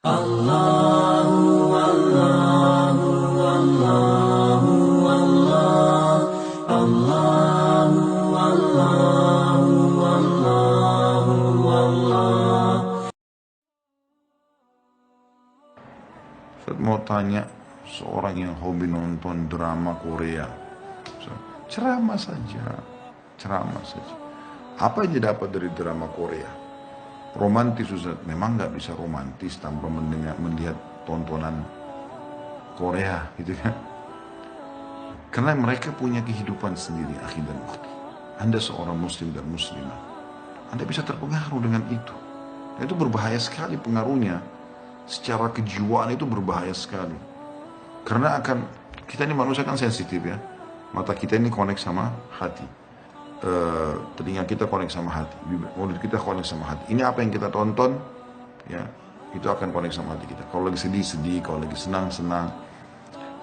Allahu Allahu Allahu Allah Allahu Allahu Allahu Allah. Saya mau tanya seorang yang hobi nonton drama Korea, ceramah saja, ceramah saja. Apa yang didapat dari drama Korea? Romantis, Ustaz. Memang nggak bisa romantis tanpa melihat tontonan Korea, gitu kan? Karena mereka punya kehidupan sendiri, akhi dan ukhti. Anda seorang muslim dan muslimah, Anda bisa terpengaruh dengan itu. Dan itu berbahaya sekali pengaruhnya. Secara kejiwaan itu berbahaya sekali. Karena kita ini manusia kan sensitif ya. Mata kita ini connect sama hati. Telinga kita connect sama hati. Mulut kita connect sama hati. Ini apa yang kita tonton, ya, itu akan connect sama hati kita. Kalau lagi sedih, sedih. Kalau lagi senang, senang.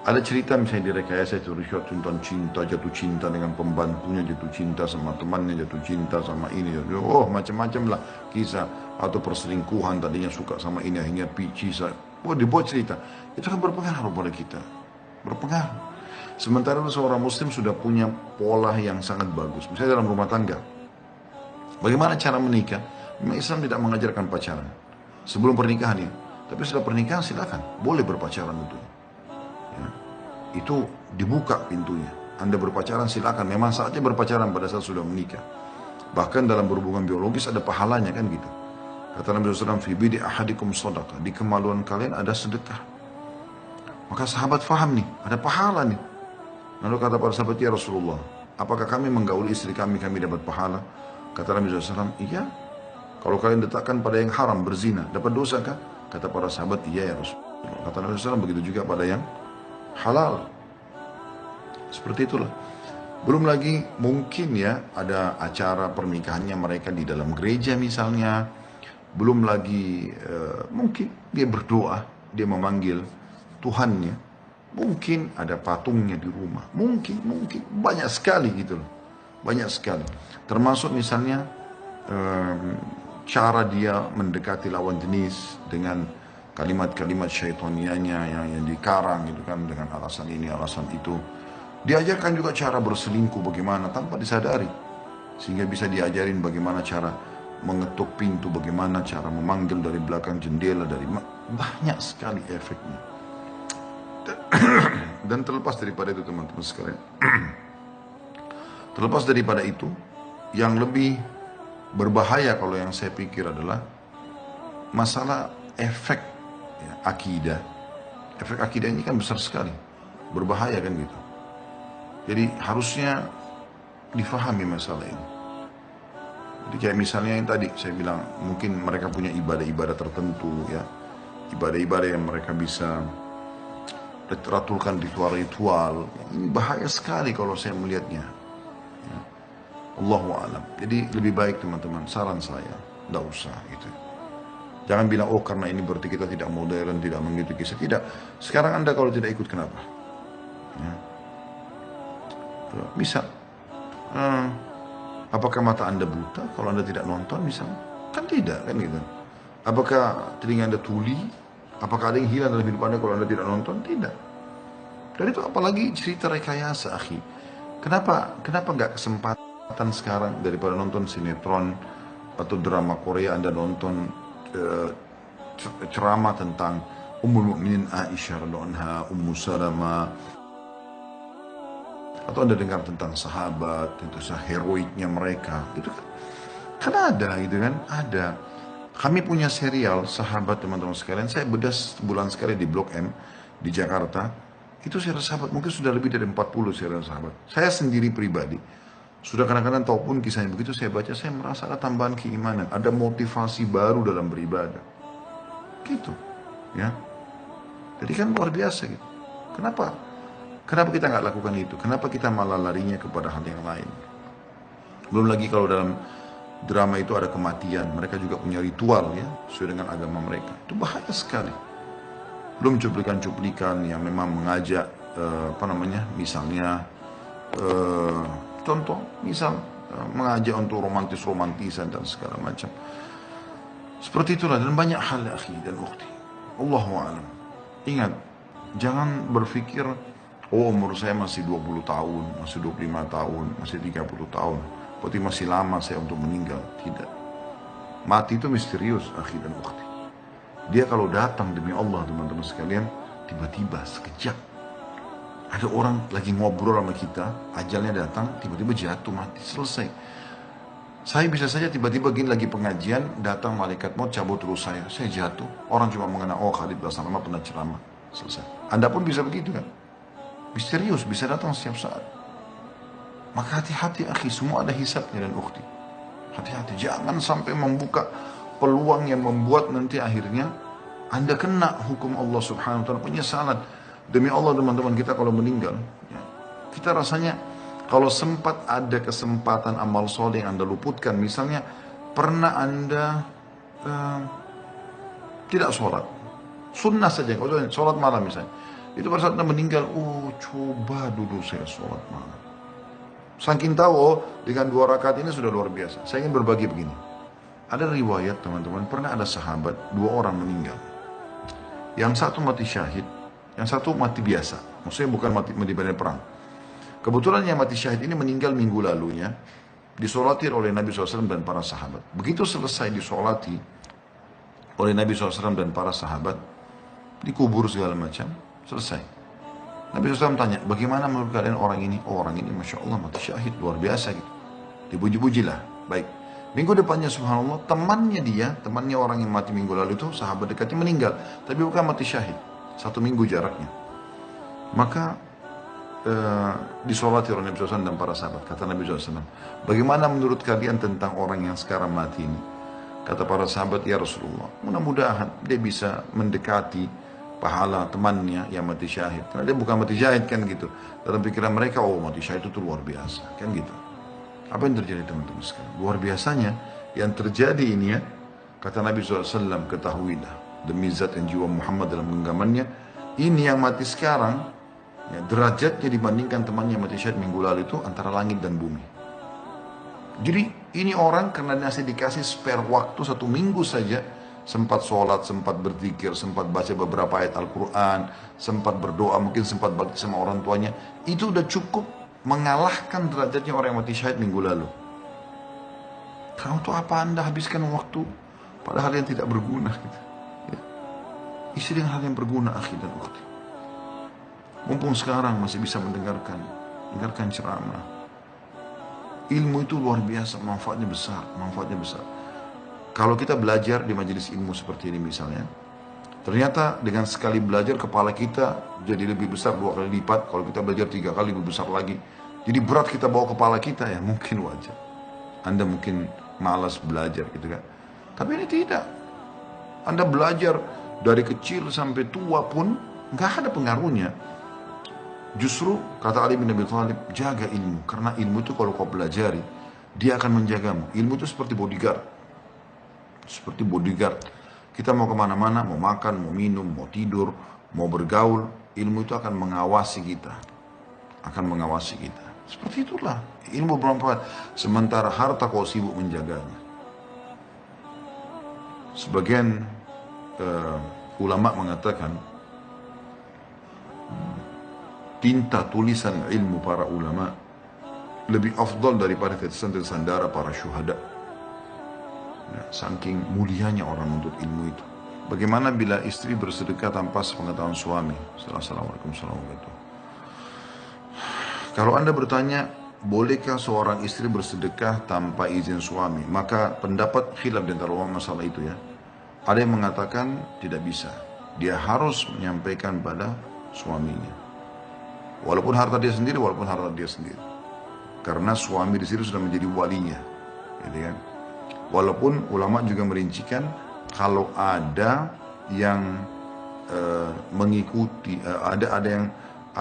Ada cerita misalnya di rekayasa itu, tentang cinta, jatuh cinta dengan pembantunya, jatuh cinta sama temannya, jatuh cinta sama ini. Oh, macam-macam lah kisah. Atau perselingkuhan, tadinya suka sama ini, akhirnya pici. Oh, dibuat cerita. Itu kan berpengaruh pada kita. Berpengaruh. Sementara seorang muslim sudah punya pola yang sangat bagus. Misalnya dalam rumah tangga. Bagaimana cara menikah? Memang Islam tidak mengajarkan pacaran. Sebelum pernikahan ya. Tapi setelah pernikahan silakan. Boleh berpacaran itu. Ya. Itu dibuka pintunya. Anda berpacaran silakan. Memang saatnya berpacaran pada saat sudah menikah. Bahkan dalam berhubungan biologis ada pahalanya kan gitu. Kata Nabi SAW, "Fi bidi ahadikum shadaqah." Di kemaluan kalian ada sedekah. Maka sahabat faham nih, ada pahala nih. Lalu kata para sahabat, "Ya Rasulullah, apakah kami menggauli istri kami dapat pahala?" Kata Nabi SAW, "Iya. Kalau kalian letakkan pada yang haram, berzina, dapat dosa kah?" Kata para sahabat, "Iya ya Rasulullah." Kata Nabi SAW, begitu juga pada yang halal. Seperti itulah. Belum lagi mungkin ya ada acara pernikahannya mereka di dalam gereja misalnya. Belum lagi mungkin dia berdoa, dia memanggil Tuhannya. Mungkin ada patungnya di rumah. Mungkin. Banyak sekali gitu loh. Banyak sekali. Termasuk misalnya cara dia mendekati lawan jenis dengan kalimat-kalimat syaitonianya yang dikarang gitu kan. Dengan alasan ini, alasan itu. Diajarkan juga cara berselingkuh bagaimana tanpa disadari. Sehingga bisa diajarin bagaimana cara mengetuk pintu, bagaimana cara memanggil dari belakang jendela, banyak sekali efeknya. Dan terlepas daripada itu teman-teman sekalian, terlepas daripada itu, yang lebih berbahaya kalau yang saya pikir adalah masalah efek ya, akidah. Efek akidah ini kan besar sekali, berbahaya kan gitu. Jadi harusnya difahami masalah ini. Jadi kayak misalnya yang tadi saya bilang, mungkin mereka punya ibadah-ibadah tertentu ya, ibadah-ibadah yang mereka bisa ratulkan ritual-ritual. Ini bahaya sekali kalau saya melihatnya. Ya. Allahu a'lam. Jadi lebih baik teman-teman, saran saya, tidak usah gitu. Jangan bilang, oh karena ini berarti kita tidak modern, tidak mengikuti kisah. Tidak. Sekarang Anda kalau tidak ikut kenapa? Ya. Bisa. Apakah mata Anda buta kalau Anda tidak nonton misalnya? Kan tidak kan gitu. Apakah telinga Anda tuli? Apakah ada yang hilang dalam hidup Anda kalau Anda tidak nonton? Tidak. Dan itu apalagi cerita rekayasa, akhi. Kenapa nggak kesempatan sekarang daripada nonton sinetron atau drama Korea, Anda nonton ceramah tentang Ummul Mukminin Aisyah radhiyallahu anha, Ummu Salamah, atau Anda dengar tentang sahabat, tentang heroiknya mereka, itu kan ada gitu kan, ada. Kami punya serial sahabat teman-teman sekalian. Saya bedah sebulan sekali di Blok M di Jakarta. Itu serial sahabat mungkin sudah lebih dari 40 serial sahabat. Saya sendiri pribadi sudah kadang-kadang tahu pun kisahnya begitu saya baca, saya merasa ada tambahan keimanan, ada motivasi baru dalam beribadah. Gitu. Ya. Jadi kan luar biasa gitu. Kenapa kita nggak lakukan itu? Kenapa kita malah larinya kepada hal yang lain? Belum lagi kalau dalam drama itu ada kematian, mereka juga punya ritual ya, sesuai dengan agama mereka. Itu bahaya sekali. Belum cuplikan-cuplikan yang memang mengajak misalnya contoh, mengajak untuk romantisan dan segala macam. Seperti itulah dan banyak hal akhi dan ukhti. Allahu a'lam. Ingat, jangan berpikir, oh umur saya masih 20 tahun, masih 25 tahun, masih 30 tahun, berarti masih lama saya untuk meninggal. Tidak. Mati itu misterius, akhi dan ukhti. Dia kalau datang demi Allah, teman-teman sekalian, tiba-tiba sekejap. Ada orang lagi ngobrol sama kita, ajalnya datang, tiba-tiba jatuh, mati, selesai. Saya bisa saja tiba-tiba gini lagi pengajian, datang malaikat maut cabut terus saya jatuh. Orang cuma mengenal, oh Khalid Basalamah pernah ceramah, selesai. Anda pun bisa begitu kan? Misterius, bisa datang setiap saat. Maka hati-hati akhi, semua ada hisabnya dan ukhti. Hati-hati, jangan sampai membuka peluang yang membuat nanti akhirnya Anda kena hukum Allah subhanahu wa ta'ala, penyesalan. Demi Allah teman-teman, kita kalau meninggal, ya, kita rasanya kalau sempat ada kesempatan amal soleh yang Anda luputkan, misalnya pernah Anda tidak sholat, sunnah saja, kalau sholat malam misalnya, itu pada saat Anda meninggal, oh coba dulu saya sholat malam. Saking tahu, oh dengan 2 rakaat ini sudah luar biasa. Saya ingin berbagi begini. Ada riwayat teman-teman, pernah ada sahabat, 2 orang meninggal. Yang satu mati syahid, yang satu mati biasa. Maksudnya bukan mati medan perang. Kebetulan yang mati syahid ini meninggal minggu lalunya, disolati oleh Nabi SAW dan para sahabat. Begitu selesai disolati oleh Nabi SAW dan para sahabat, dikubur segala macam, selesai. Nabi SAW tanya, bagaimana menurut kalian orang ini? Oh orang ini Masya Allah mati syahid, luar biasa gitu. Dipuji-pujilah, baik. Minggu depannya subhanallah, temannya orang yang mati minggu lalu itu, sahabat dekatnya meninggal. Tapi bukan mati syahid, 1 minggu jaraknya. Maka disolati oleh Nabi SAW dan para sahabat. Kata Nabi SAW, bagaimana menurut kalian tentang orang yang sekarang mati ini? Kata para sahabat, ya Rasulullah, mudah-mudahan dia bisa mendekati pahala temannya yang mati syahid. Karena dia bukan mati syahid kan gitu. Dalam pikiran mereka, oh mati syahid itu luar biasa. Kan gitu. Apa yang terjadi teman-teman sekalian? Luar biasanya yang terjadi ini ya, kata Nabi SAW, ketahuilah demi zat yang jiwa Muhammad dalam genggamannya, ini yang mati sekarang, ya, derajatnya dibandingkan temannya yang mati syahid minggu lalu itu antara langit dan bumi. Jadi ini orang karena masih dikasih spare waktu 1 minggu saja, sempat sholat, sempat berzikir, sempat baca beberapa ayat Al-Quran, sempat berdoa, mungkin sempat bakti sama orang tuanya, itu udah cukup mengalahkan derajatnya orang yang mati syahid minggu lalu. Karena untuk apa Anda habiskan waktu pada hal yang tidak berguna gitu. Ya. Isi dengan hal yang berguna akhi dan ukhti. Mumpung sekarang masih bisa mendengarkan ceramah. Ilmu itu luar biasa, manfaatnya besar. Kalau kita belajar di majelis ilmu seperti ini misalnya, ternyata dengan sekali belajar kepala kita jadi lebih besar 2 kali lipat. Kalau kita belajar 3 kali lebih besar lagi. Jadi berat kita bawa kepala kita ya, mungkin wajar. Anda mungkin malas belajar gitu kan. Tapi ini tidak. Anda belajar dari kecil sampai tua pun nggak ada pengaruhnya. Justru kata Ali bin Abi Thalib, jaga ilmu. Karena ilmu itu kalau kau pelajari, dia akan menjagamu. Ilmu itu seperti bodyguard. Kita mau kemana-mana, mau makan, mau minum, mau tidur, mau bergaul, ilmu itu akan mengawasi kita. Seperti itulah, ilmu bermanfaat. Sementara harta kau sibuk menjaganya. Sebagian ulama mengatakan, tinta tulisan ilmu para ulama lebih afdal daripada tulisan darah para syuhada. Ya, saking mulianya orang menuntut ilmu itu. Bagaimana bila istri bersedekah tanpa sepengetahuan suami? Assalamualaikum warahmatullahi wabarakatuh. Kalau Anda bertanya, bolehkah seorang istri bersedekah tanpa izin suami? Maka pendapat khilaf di antara ulama masalah itu ya. Ada yang mengatakan tidak bisa. Dia harus menyampaikan pada suaminya. Walaupun harta dia sendiri. Karena suami di sini sudah menjadi walinya. Gitu kan? Walaupun ulama juga merincikan kalau ada yang mengikuti, ada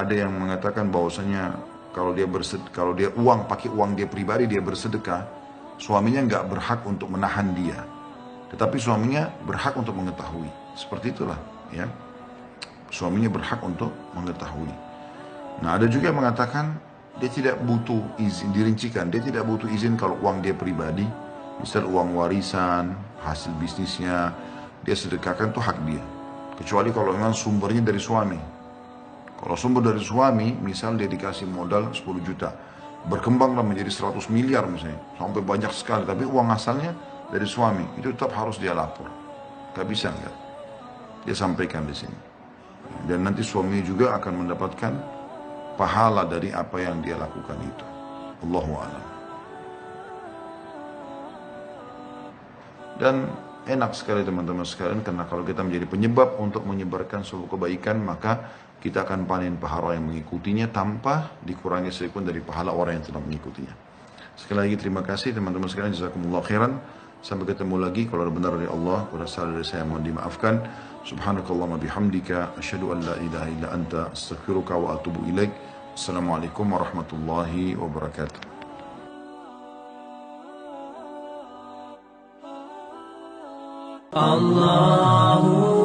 yang mengatakan bahwasanya kalau dia pakai uang dia pribadi dia bersedekah, suaminya nggak berhak untuk menahan dia, tetapi suaminya berhak untuk mengetahui. Seperti itulah, ya. Suaminya berhak untuk mengetahui. Nah, ada juga yang mengatakan dia tidak butuh izin, dirincikan dia tidak butuh izin kalau uang dia pribadi. Misal uang warisan, hasil bisnisnya, dia sedekahkan itu hak dia. Kecuali kalau memang sumbernya dari suami. Kalau sumber dari suami, misal dia dikasih modal 10 juta, berkembanglah menjadi 100 miliar misalnya, sampai banyak sekali, tapi uang asalnya dari suami, itu tetap harus dia lapor. Gak bisa enggak. Dia sampaikan di sini. Dan nanti suami juga akan mendapatkan pahala dari apa yang dia lakukan itu. Allahu a'lam. Dan enak sekali teman-teman sekalian, karena kalau kita menjadi penyebab untuk menyebarkan suatu kebaikan, maka kita akan panen pahala yang mengikutinya tanpa dikurangi sedikitpun dari pahala orang yang telah mengikutinya. Sekali lagi terima kasih teman-teman sekalian, jazakumullah khairan. Sampai ketemu lagi, kalau ada benar dari Allah, kalau salah dari saya mohon dimaafkan. Subhanakallahumma bihamdika, asyhadu an la ilaha illa anta, astaghfiruka wa atubu ilaik. Assalamualaikum warahmatullahi wabarakatuh. الله